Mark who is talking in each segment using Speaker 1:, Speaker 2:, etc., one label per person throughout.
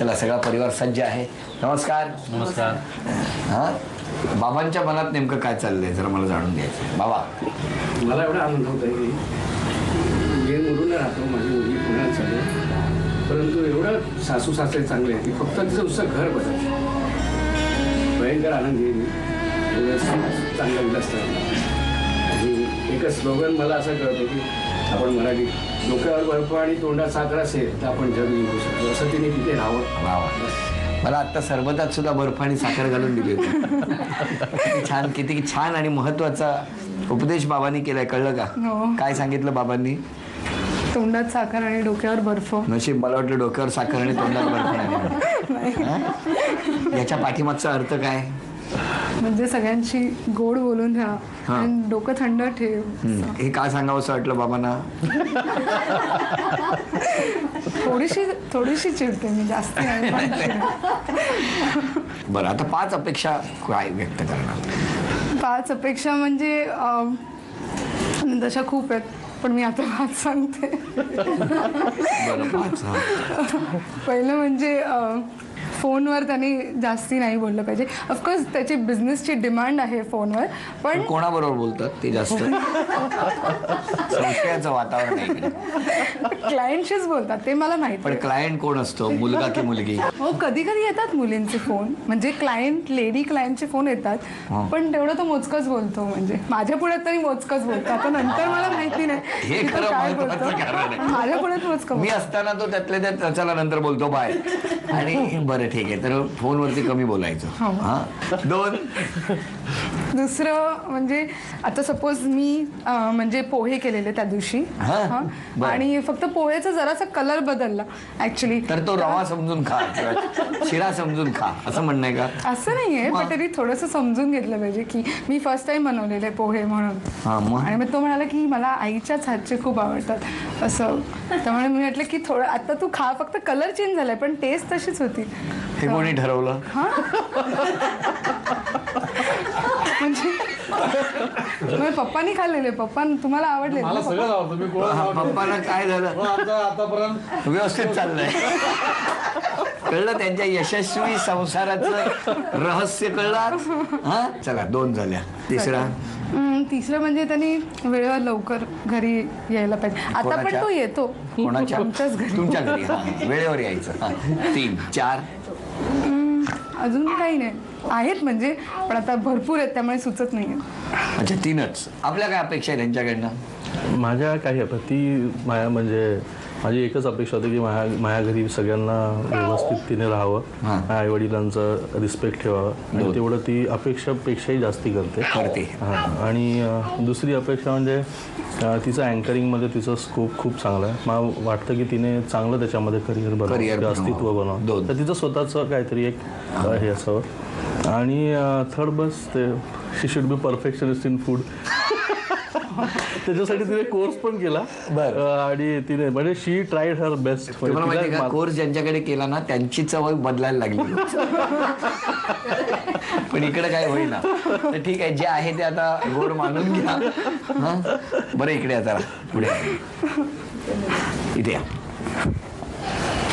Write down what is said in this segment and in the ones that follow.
Speaker 1: चला सगळा परिवार सज्ज आहे. नमस्कार.
Speaker 2: नमस्कार.
Speaker 1: हां, बाबांच्या मनात नेमकं काय चाललंय जरा मला जाणून घ्यायचं. बाबा,
Speaker 3: मला एवढा आनंद होत आहे की जे मुलून राहतो माझी मुलगी पुण्यात चालू, परंतु एवढं सासू सासरे चांगले आहे की फक्त तिचं नुसतं घर बदलतं. भयंकर आनंद येईल एवढं चांगलं विलास आणि एकच स्लोगन मला असं कळतं की आपण मराठी डोक्यावर बर्फ आणि तोंडात साखर असेल तर आपण जग जिंकू शकतो, असं तिने तिथे राहावं.
Speaker 1: वा वा. मला आत्ता सरबतात सुद्धा बर्फ आणि साखर घालून दिली होती. छान, किती छान आणि महत्वाचा उपदेश बाबांनी केलाय. कळलं का? काय सांगितलं बाबांनी?
Speaker 4: तोंडात साखर आणि डोक्यावर बर्फ.
Speaker 1: नशीब मला वाटलं डोक्यावर साखर आणि तोंडात बर्फ नाही. याच्या पाठीमागचा अर्थ काय?
Speaker 4: म्हणजे सगळ्यांशी गोड बोलून राहा आणि डोकं थंड ठेव.
Speaker 1: हे का सांगावं असं वाटलं बाबांना?
Speaker 4: थोडीशी चिडते मी, जास्त नाही.
Speaker 1: बरं, आता 5 अपेक्षा काय व्यक्त करणार?
Speaker 4: 5 अपेक्षा म्हणजे तशा खूप आहेत, पण मी आता 5 सांगते.
Speaker 1: बरं, 5.
Speaker 4: पहिलं म्हणजे फोनवर त्यांनी जास्ती नाही बोललं पाहिजे. ऑफकोर्स त्याची बिझनेसची डिमांड आहे फोनवर, पण
Speaker 1: कोणाबरोबर बोलतात ते जास्त? संशयाचं वातावरण आहे.
Speaker 4: क्लायंटशीच बोलतात ते मला माहिती.
Speaker 1: पण क्लायंट कोण असतो, मुलगा की मुलगी?
Speaker 4: हो, कधी कधी येतात मुलींचे फोन, म्हणजे लेडी क्लायंटचे फोन येतात, पण तेवढं तो मोजकच बोलतो. म्हणजे माझ्या पुढ्यात तरी मोजकच बोलतो. आता नंतर मला माहिती नाही
Speaker 1: हे खरं महत्त्वाचं कारण आहे.
Speaker 4: माझ्या पुढ्यात मोजकं.
Speaker 1: मी असताना तो त्यातल्या त्यात चला नंतर बोलतो बाय, आणि बरं ठीक आहे, तर फोनवरती कमी बोलायचं. हा. 2.
Speaker 4: दुसरं म्हणजे आता सपोज मी म्हणजे पोहे केलेले त्या दिवशी, आणि फक्त पोहेचा जरासा कलर बदलला ऍक्च्युली,
Speaker 1: तर तो रवा समजून खा, शिरा समजून खा, असं म्हणणं आहे का?
Speaker 4: असं नाहीये, पण तरी थोडंसं समजून घेतलं पाहिजे की मी फर्स्ट टाइम बनवलेले पोहे म्हणून. आणि मग तो म्हणाला की मला आईच्याच हातचे खूप आवडतात असं. त्यामुळे मी म्हटलं की थोडं आता तू खा, फक्त कलर चेंज झालाय पण टेस्ट तशीच होती.
Speaker 1: हे कोणी ठरवलं?
Speaker 4: म्हणजे पप्पानी खाल्लेले, पप्पा तुम्हाला आवडले?
Speaker 2: मला सगळं आवडतं.
Speaker 1: पप्पांना काय झालं?
Speaker 2: आतापर्यंत
Speaker 1: व्यवस्थित चाललंय. कळलं त्यांच्या यशस्वी संसाराचं रहस्य कळलं. हा, चला 2 झाल्या.
Speaker 4: तिसरं म्हणजे त्यांनी वेळेवर लवकर घरी यायला पाहिजे. आता पण तो येतो.
Speaker 1: कोणाच्या?
Speaker 4: आमच्याच घरी.
Speaker 1: तुमच्या घरी. वेळेवर यायचं. 3, 4.
Speaker 4: अजून काही नाही आहेत म्हणजे, पण आता भरपूर आहेत त्यामुळे सुचत नाही.
Speaker 1: अच्छा, 3च. आपल्या काय अपेक्षा आहे त्यांच्याकडनं?
Speaker 2: माझ्या काही ती माझी एकच अपेक्षा होती की माझ्या घरी सगळ्यांना व्यवस्थितपणे राहावं, माझ्या आई वडिलांचा रिस्पेक्ट ठेवावं, आणि तेवढं ती अपेक्षापेक्षाही जास्ती करते. आणि दुसरी अपेक्षा म्हणजे तिचं अँकरिंगमध्ये तिचं स्कोप खूप चांगला आहे. मला वाटतं की तिने चांगलं त्याच्यामध्ये करिअर अस्तित्व बनवलं, तर तिचं स्वतःचं काहीतरी एक हे असावं. आणि थर्ड बस ते she should be perfectionist in food. त्याच्यासाठी तिने कोर्स पण केला, आणि तिने म्हणजे she tried her best.
Speaker 1: Course ज्यांच्याकडे केला ना त्यांची चव बदलायला लागली. पण इकडे काय होईना. तर ठीक आहे, जे आहे ते आता गोड मानून घ्या. बरं, इकडे आता पुढे इथे.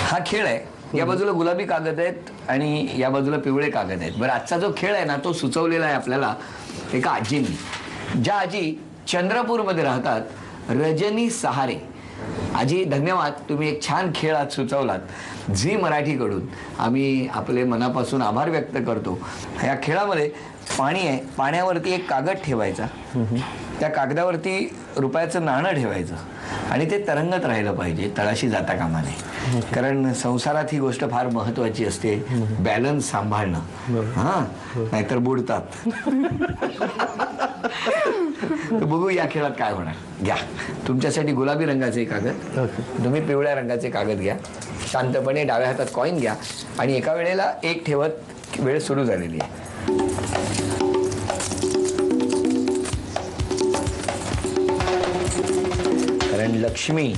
Speaker 1: हा खेळ आहे. या बाजूला गुलाबी कागद आहेत आणि या बाजूला पिवळे कागद आहेत. बरं, आजचा जो खेळ आहे ना तो सुचवलेला आहे आपल्याला एका आजींनी. ज्या आजी चंद्रपूरमध्ये राहतात, रजनी सहारे. आजी, धन्यवाद. तुम्ही एक छान खेळ आज सुचवलात. झी मराठीकडून आम्ही आपले मनापासून आभार व्यक्त करतो. या खेळामध्ये पाणी आहे, पाण्यावरती एक कागद ठेवायचा, त्या कागदावरती रुपयाचं नाणं ठेवायचं, आणि ते तरंगत राहिलं पाहिजे, तळाशी जाता कामा नये. कारण संसारात ही गोष्ट फार महत्वाची असते, बॅलन्स सांभाळणं. नाहीतर बुडतात. तर बघू या खेळात काय होणार. घ्या तुमच्यासाठी गुलाबी रंगाचे कागद, तुम्ही पिवळ्या रंगाचे कागद घ्या. शांतपणे डाव्या हातात कॉईन घ्या आणि एका वेळेला 1 ठेवत वेळ सुरू झालेली आहे. कारण लक्ष्मी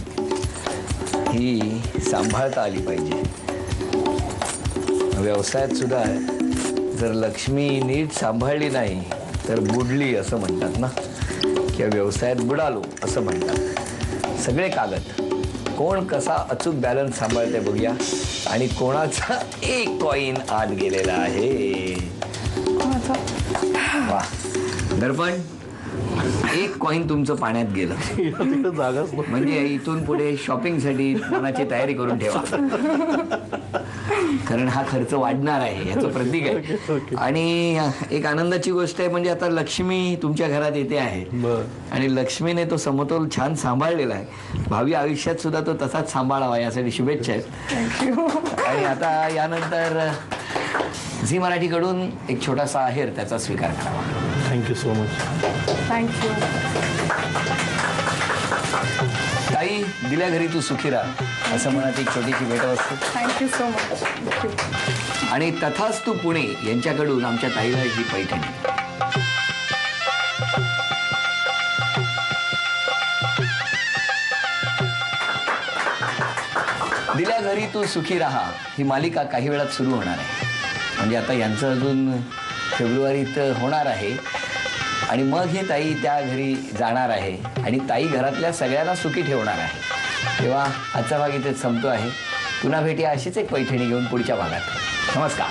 Speaker 1: ही सांभाळता आली पाहिजे. व्यवसायात सुद्धा जर लक्ष्मी नीट सांभाळली नाही तर बुडली असं म्हणतात ना, किंवा व्यवसायात बुडालो असं म्हणतात. सगळे कागद कोण कसा अचूक बॅलन्स सांभाळते बघूया आणि कोणाचा एक कॉईन आत गेलेला आहे. वा दर्पण, एक कॉईन तुमचं पाण्यात गेलं.
Speaker 2: तिकडे जागाच नाही.
Speaker 1: म्हणजे इथून पुढे शॉपिंगसाठी मनाची तयारी करून ठेवा, कारण हा खर्च वाढणार आहे याचं प्रतीक आहे. आणि एक आनंदाची गोष्ट आहे म्हणजे आता लक्ष्मी तुमच्या घरात येते आहे आणि लक्ष्मीने तो समतोल छान सांभाळलेला आहे. भावी आयुष्यात सुद्धा तो तसाच सांभाळावा यासाठी शुभेच्छा आहेत. आणि आता यानंतर झी मराठीकडून एक छोटासा आहेर त्याचा स्वीकार करावा.
Speaker 2: Thank you so much.
Speaker 4: थँक्यू.
Speaker 1: ताई, दिल्या घरी तू सुखी राहा असं म्हणत एक छोटीशी भेटवस्तू.
Speaker 4: Thank you so much.
Speaker 1: आणि तथास्तु पुणे यांच्याकडून आमच्या ताईला ही पैठणी. दिल्या घरी तू सुखी राहा ही मालिका काही वेळात सुरू होणार आहे. म्हणजे आता यांचं अजून फेब्रुवारीत होणार आहे आणि मग ही ताई त्या घरी जाणार आहे आणि ताई घरातल्या सगळ्यांना सुखी ठेवणार आहे. तेव्हा आजचा भाग इथेच संपतो आहे. पुन्हा भेटूया अशीच एक पैठणी घेऊन पुढच्या भागात. नमस्कार.